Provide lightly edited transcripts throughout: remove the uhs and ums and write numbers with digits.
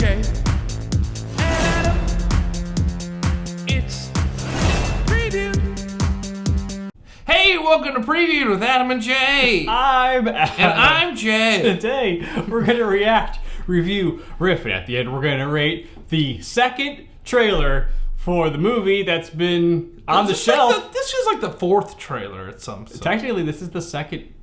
Jay. Adam. It's Preview. Hey, welcome to Preview with Adam and Jay. I'm Adam. And I'm Jay. Today, we're going to react, review, riff, and at the end, we're going to rate the second trailer for the movie that's been on the shelf. This is like the fourth trailer at some point. Technically, this is the second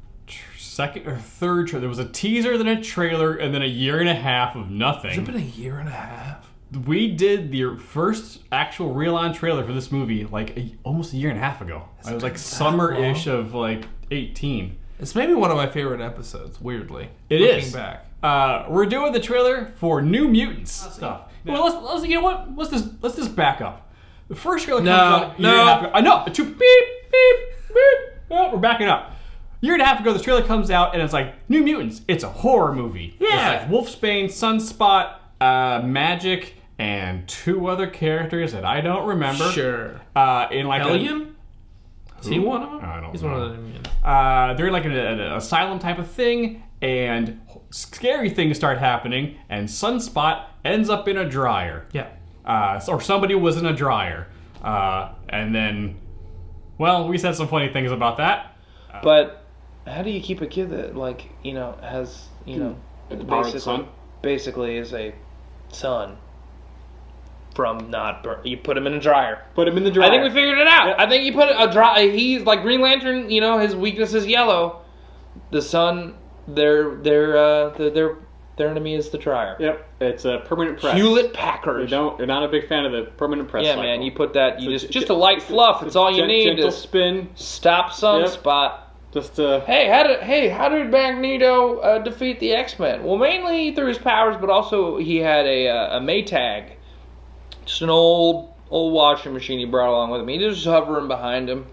or third trailer. There was a teaser, then a trailer, and then a year and a half of nothing. Has it been a year and a half? We did the first actual reel-on trailer for this movie like almost a year and a half ago. It was like summer-ish of like 18. It's maybe one of my favorite episodes, weirdly. It looking is. back. We're doing the trailer for New Mutants stuff. Yeah. Well, let's you know what? Let's just back up. The first trailer comes No, out a year and a half ago. I know. Beep, beep. Oh, we're backing up. A year and a half ago, the trailer comes out and it's like New Mutants. It's a horror movie. Yeah. It's like Wolfsbane, Sunspot, Magic, and two other characters that I don't remember. Sure. In like Hellion? Is he one of them? I don't He's know. one of them. They're in like an asylum type of thing, and scary things start happening, and Sunspot ends up in a dryer. Yeah. Or somebody was in a dryer. And then, well, we said some funny things about that. But how do you keep a kid that, like, you know, has, you know, basically is a son from not you put him in a dryer. Put him in the dryer. I think we figured it out. Yep. I think you put a dry. He's like Green Lantern. You know, his weakness is yellow. The son, their enemy is the dryer. Yep, it's a permanent press. Hewlett Packard. You're not a big fan of the permanent press. Yeah, cycle. man. You put that. You just a light fluff. It's all you need Gentle to spin. stop Sunspot. Just Hey, how did Magneto defeat the X-Men? Well, mainly through his powers, but also he had a Maytag, just an old washing machine he brought along with him. He just hovering behind him.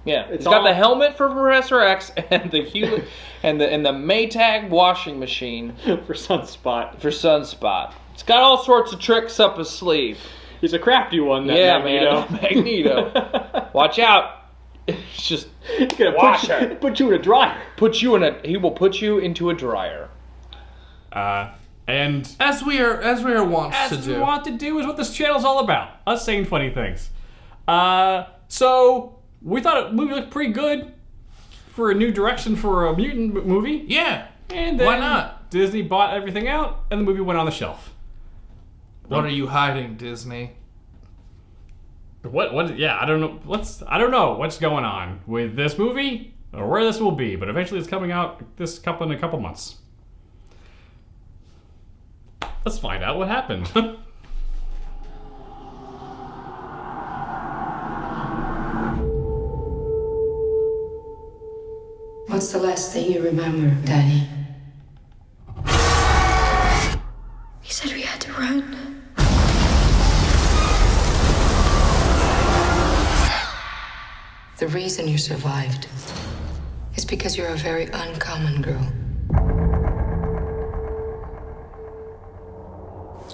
Yeah, he's got the helmet for Professor X and the Hewlett and the Maytag washing machine for Sunspot. It's got all sorts of tricks up his sleeve. He's a crafty one. That Yeah, Magneto. man, Magneto. Watch out. It's just He's gonna put you in a dryer. He will put you into a dryer. And As we are wont to do. we want to do is what this channel's all about. Us saying funny things. So we thought the movie looked pretty good for a new direction for a mutant movie. Yeah. And then Why not? Disney bought everything out, and the movie went on the shelf. What are you hiding, Disney? What? Yeah, I don't know. I don't know what's going on with this movie or where this will be, but eventually it's coming out in a couple months. Let's find out what happened. What's the last thing you remember, Danny? He said we had to run. The reason you survived is because you're a very uncommon girl.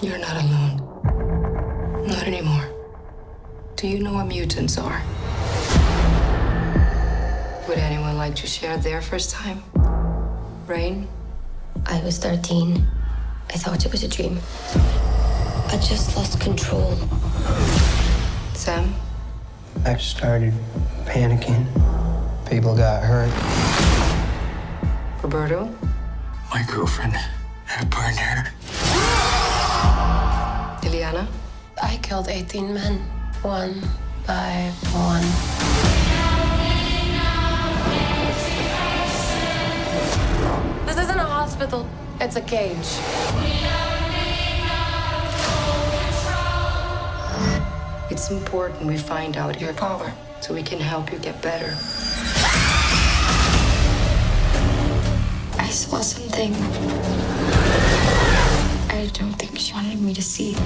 You're not alone. Not anymore. Do you know what mutants are? Would anyone like to share their first time? Rain? I was 13. I thought it was a dream. I just lost control. Sam? I started panicking. People got hurt. Roberto? My girlfriend had burned her. Liliana? I killed 18 men, one by one. This isn't a hospital, it's a cage. It's important we find out your power so we can help you get better. I saw something I don't think she wanted me to see.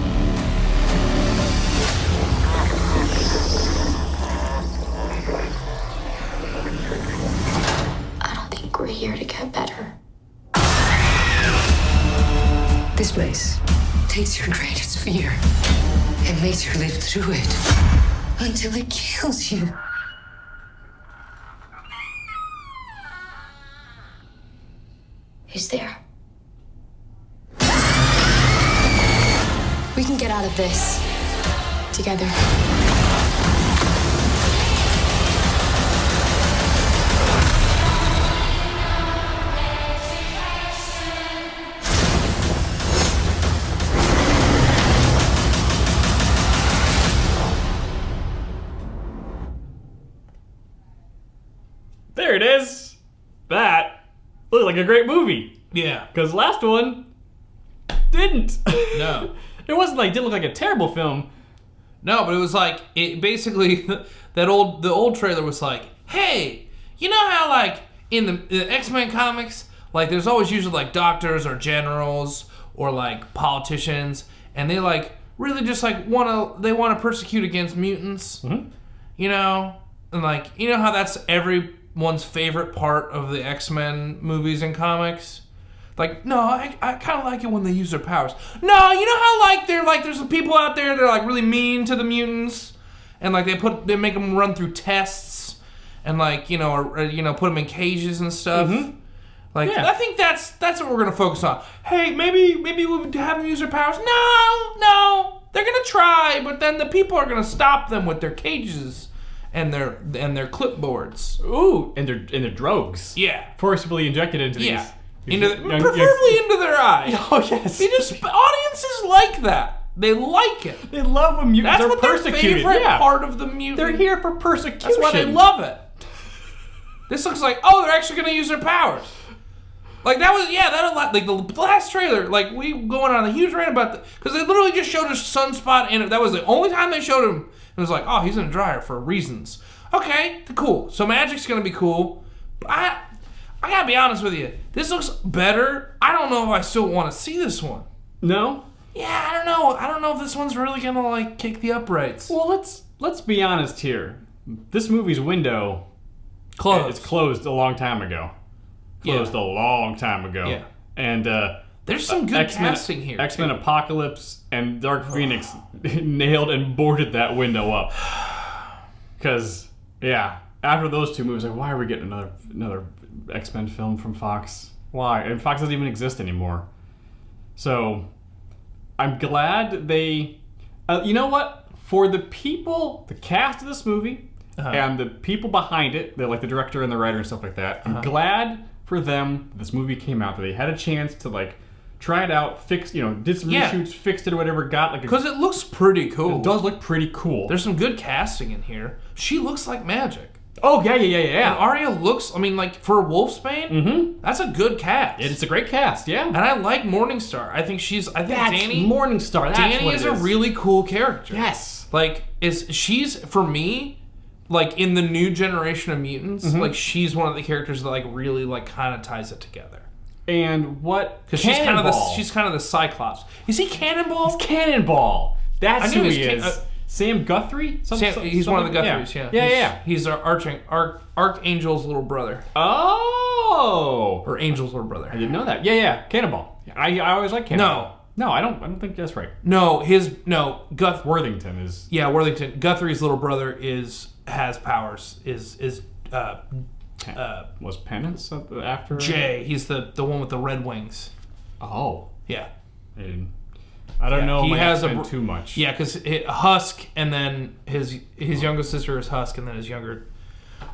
I don't think we're here to get better. This place takes your greatest fear and makes you live through it until it kills you. Who's there? out of this together. There it is. That looked like a great movie. Yeah. Because last one didn't. No. It wasn't like, it didn't look like a terrible film. No, but it was like, it basically, the old trailer was like, hey, you know how like in the X-Men comics, like there's always usually like doctors or generals or like politicians, and they like really just like want to persecute against mutants, you know? And like, you know how that's everyone's favorite part of the X-Men movies and comics? Like, no, I kind of like it when they use their powers. No, you know how like there's some people out there that are like really mean to the mutants, and like they make them run through tests, and like or put them in cages and stuff. Like, Yeah. I think that's what we're gonna focus on. Hey, maybe we would have them use their powers. No, they're gonna try, but then the people are gonna stop them with their cages and their clipboards. Ooh, and their drugs. Yeah. Forcibly injected into Yeah. these. Preferably into their eye. Oh, yes. Audiences like that. They like it. They love when mutants That's are what their persecuted. favorite Yeah. part of the mutant. They're here for persecution. That's why they love it. This looks like, oh, they're actually gonna use their powers. Like that was, like the last trailer, like we going on a huge rant about because they literally just showed us Sunspot in it. That was the only time they showed him. It was like, oh, he's in a dryer for reasons. Okay, cool. So Magic's gonna be cool. I gotta be honest with you. This looks better. I don't know if I still want to see this one. No? Yeah, I don't know. I don't know if this one's really gonna like kick the uprights. Well, let's be honest here. This movie's window Closed. It's closed a long time ago. Closed a long time ago. Yeah. And there's some good casting here. X-Men Apocalypse and Dark Phoenix nailed and boarded that window up. Because after those two movies, like, why are we getting another X-Men film from Fox? Why? And Fox doesn't even exist anymore. So I'm glad they you know what? For the people, the cast of this movie and the people behind it, they're like the director and the writer and stuff like that, I'm glad for them this movie came out, that they had a chance to like try it out, fix, did some reshoots, fixed it or whatever, got like because it looks pretty cool. It does look pretty cool. There's some good casting in here. She looks like Magic. Oh, yeah. And Arya looks, like, for Wolfsbane, that's a good cast. It's a great cast, yeah. And I like Morningstar. I think Dani... Morningstar, that's Dani what is it a really cool character. Yes. Like, she's, for me, like, in the new generation of mutants, like, she's one of the characters that, like, really, like, kind of ties it together. And what... Because she's kind of the Cyclops. Is he Cannonball? He's Cannonball. That's who he is. Can- Sam Guthrie? He's one of the Guthries, yeah. Yeah. He's our Archangel's little brother. Oh! Or Angel's little brother. I didn't know that. Yeah. Cannonball. I always like Cannonball. No, I don't think that's right. Worthington is... Yeah, Worthington. Guthrie's little brother has powers. Was Penance after... Jay. He's the one with the red wings. Oh. Yeah. I don't know. He has too much. Yeah, because Husk, and then his youngest sister is Husk, and then his younger.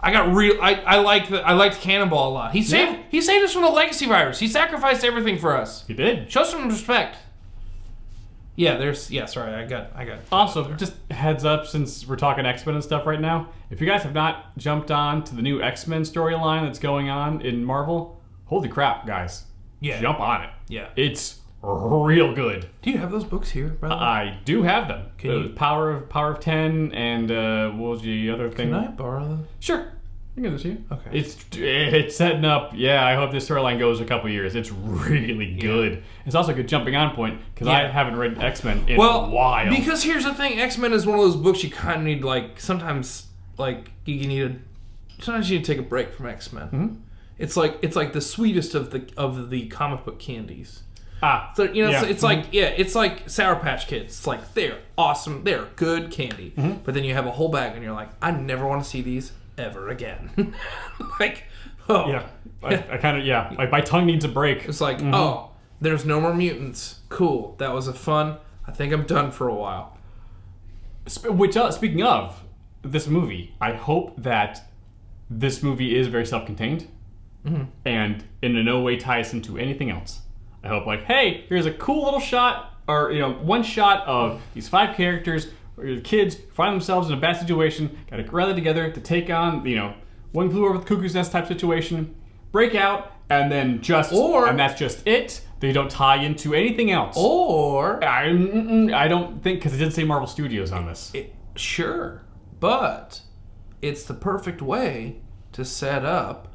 I liked Cannonball a lot. He saved us from the legacy virus. He sacrificed everything for us. He did. Show some respect. Yeah, sorry, I got. Also, just heads up, since we're talking X-Men and stuff right now, if you guys have not jumped on to the new X-Men storyline that's going on in Marvel, holy crap, guys! Yeah, jump on it. Yeah, it's real good. Do you have those books here, by the way? I do have them. Can you? Power of 10 and what was the other thing? Can I borrow them? Sure. I can give this to you. Okay. It's setting up. Yeah, I hope this storyline goes a couple years. It's really good. It's also a good jumping on point because I haven't read X-Men in a while. Because here's the thing: X-Men is one of those books you kind of need. Like sometimes, like sometimes you need to take a break from X-Men. Mm-hmm. It's like the sweetest of the comic book candies. So it's like Sour Patch Kids. It's like they're awesome, they're good candy. Mm-hmm. But then you have a whole bag and you're like, I never want to see these ever again. Like, oh yeah, I kind of like my tongue needs a break. It's like, oh, there's no more mutants. Cool, that was a fun. I think I'm done for a while. Speaking of this movie, I hope that this movie is very self-contained and in no way ties into anything else. I hope, like, hey, here's a cool little shot, or, you know, one shot of these 5 characters, where the kids find themselves in a bad situation, gotta rally together to take on, you know, one flew over the cuckoo's nest type situation, break out, and then and that's just it. They don't tie into anything else. Or I don't think, because it didn't say Marvel Studios on this. Sure, but it's the perfect way to set up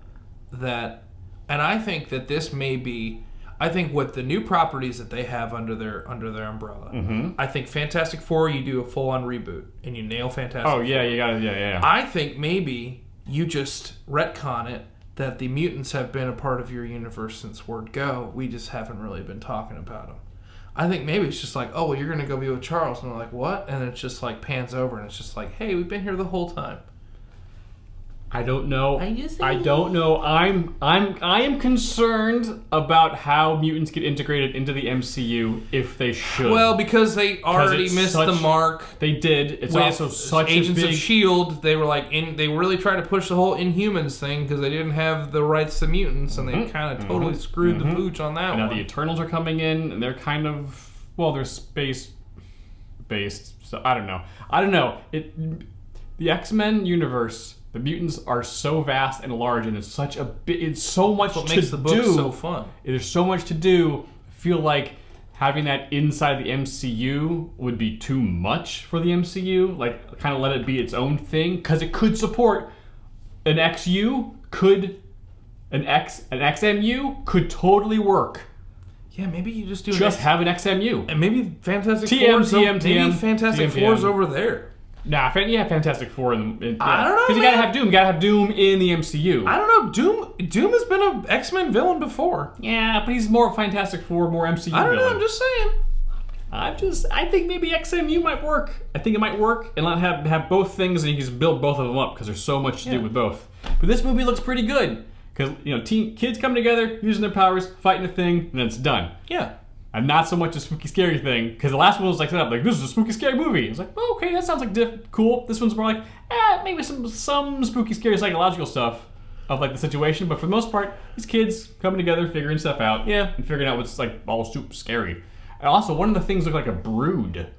that, and I think that this may be. I think with the new properties that they have under their umbrella, I think Fantastic Four, you do a full-on reboot and you nail Fantastic Four. Oh yeah, you gotta, yeah. I think maybe you just retcon it that the mutants have been a part of your universe since word go. We just haven't really been talking about them. I think maybe it's just like, oh, well, you're gonna go be with Charles, and they're like, what? And it's just like pans over, and it's just like, hey, we've been here the whole time. I don't know. I don't know. I am concerned about how mutants get integrated into the MCU if they should. Well, because they already missed the mark. They did. It's also such Agents a big... of S.H.I.E.L.D., they were like, they really tried to push the whole Inhumans thing because they didn't have the rights to mutants, and they kind of totally screwed the pooch on that one. Now the Eternals are coming in, and they're kind of, well, they're space-based, so I don't know. The X-Men universe... The mutants are so vast and large, and it's such a it's so much what to makes the book do. So fun. There's so much to do. I feel like having that inside the MCU would be too much for the MCU. Like, kind of let it be its own thing, because it could support an XU. An XMU could totally work. Yeah, maybe you just do have an XMU, and maybe Fantastic Four's over there. Nah, Fantastic Four. I don't know. Because you gotta have Doom. You gotta have Doom in the MCU. I don't know. Doom has been an X-Men villain before. Yeah, but he's more Fantastic Four, more MCU villain. I don't know. I'm just saying. I think maybe XMU might work. I think it might work, and let have both things, and you can just build both of them up because there's so much to do with both. But this movie looks pretty good because, you know, kids coming together, using their powers, fighting a thing, and then it's done. Yeah. And not so much a spooky scary thing, because the last one was like set up like, this is a spooky scary movie. It's like, oh, okay, that sounds like cool. This one's more like, maybe some spooky scary psychological stuff of like the situation, but for the most part, these kids coming together, figuring stuff out, and figuring out what's like all super scary. And also, one of the things looked like a brood.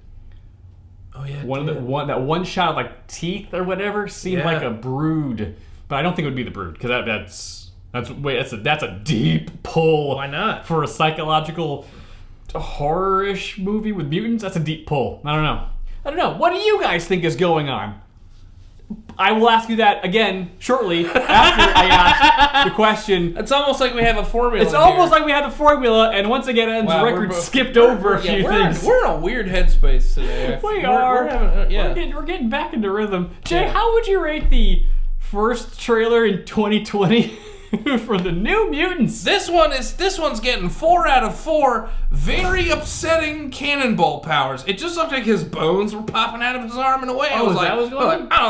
Oh yeah. That one shot of like teeth or whatever seemed like a brood, but I don't think it would be the brood because that's a deep pull. Why not? For a psychological horror-ish movie with mutants? That's a deep pull. I don't know. What do you guys think is going on? I will ask you that again shortly after I ask the question. It's almost like we have a formula. It's almost like we have the formula, and once again, Ed's record skipped over a few things. We're in a weird headspace today. We're getting back into rhythm. Jay, how would you rate the first trailer in 2020 for the New Mutants? This one's getting 4 out of 4. Very upsetting cannonball powers. It just looked like his bones were popping out of his arm in a way. I was like, I don't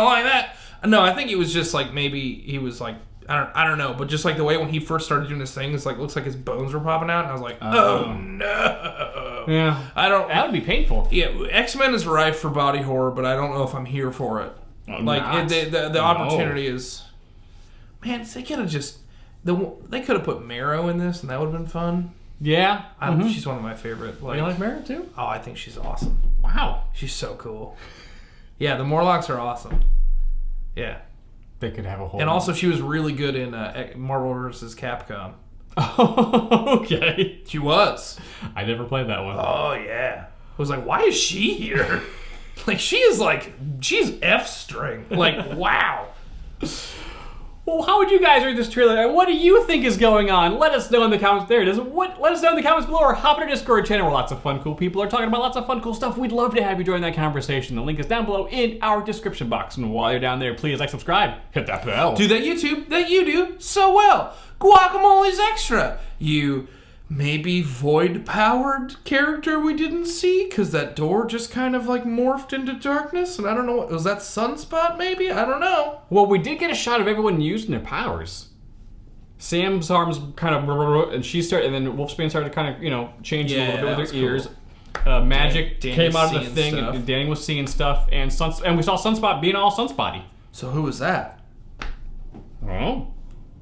like that. No, I think it was just like maybe he was like, I don't know, but just like the way when he first started doing this thing, it's like looks like his bones were popping out, and I was like, oh no. Yeah, that would be painful. Yeah, X-Men is rife for body horror, but I don't know if I'm here for it. The opportunity is, man, they could have just. They could have put Marrow in this, and that would have been fun. Yeah. She's one of my favorite. You like Marrow, too? Oh, I think she's awesome. Wow. She's so cool. Yeah, the Morlocks are awesome. Yeah. They could have a whole... And also, she was really good in Marvel vs. Capcom. Oh, okay. She was. I never played that one. Oh, yeah. I was like, why is she here? She's F-string. Wow. Well, how would you guys rate this trailer? And what do you think is going on? Let us know in the comments. There it is. Let us know in the comments below, or hop in our Discord channel where lots of fun, cool people are talking about lots of fun, cool stuff. We'd love to have you join that conversation. The link is down below in our description box. And while you're down there, please subscribe, hit that bell. Do that YouTube that you do so well. Guacamole's extra. You maybe void-powered character we didn't see because that door just kind of morphed into darkness, and I don't know what was that. Sunspot maybe? I don't know. Well, we did get a shot of everyone using their powers. Sam's arms kind of, and she started, and then Wolfsbane started to kind of, change a little bit with her ears. Cool. magic Danny's came out of the seeing thing, stuff. and Danny was seeing stuff, and we saw Sunspot being all Sunspotty. So who was that? Oh,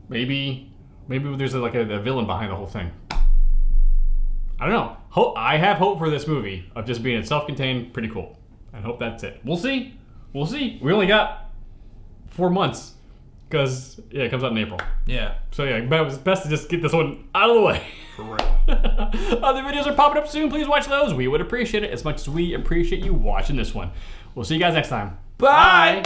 maybe there's like a villain behind the whole thing. I don't know. I have hope for this movie of just being self-contained, pretty cool. I hope that's it. We'll see. We only got 4 months because it comes out in April. Yeah. So yeah, but it was best to just get this one out of the way. For real. Other videos are popping up soon. Please watch those. We would appreciate it as much as we appreciate you watching this one. We'll see you guys next time. Bye.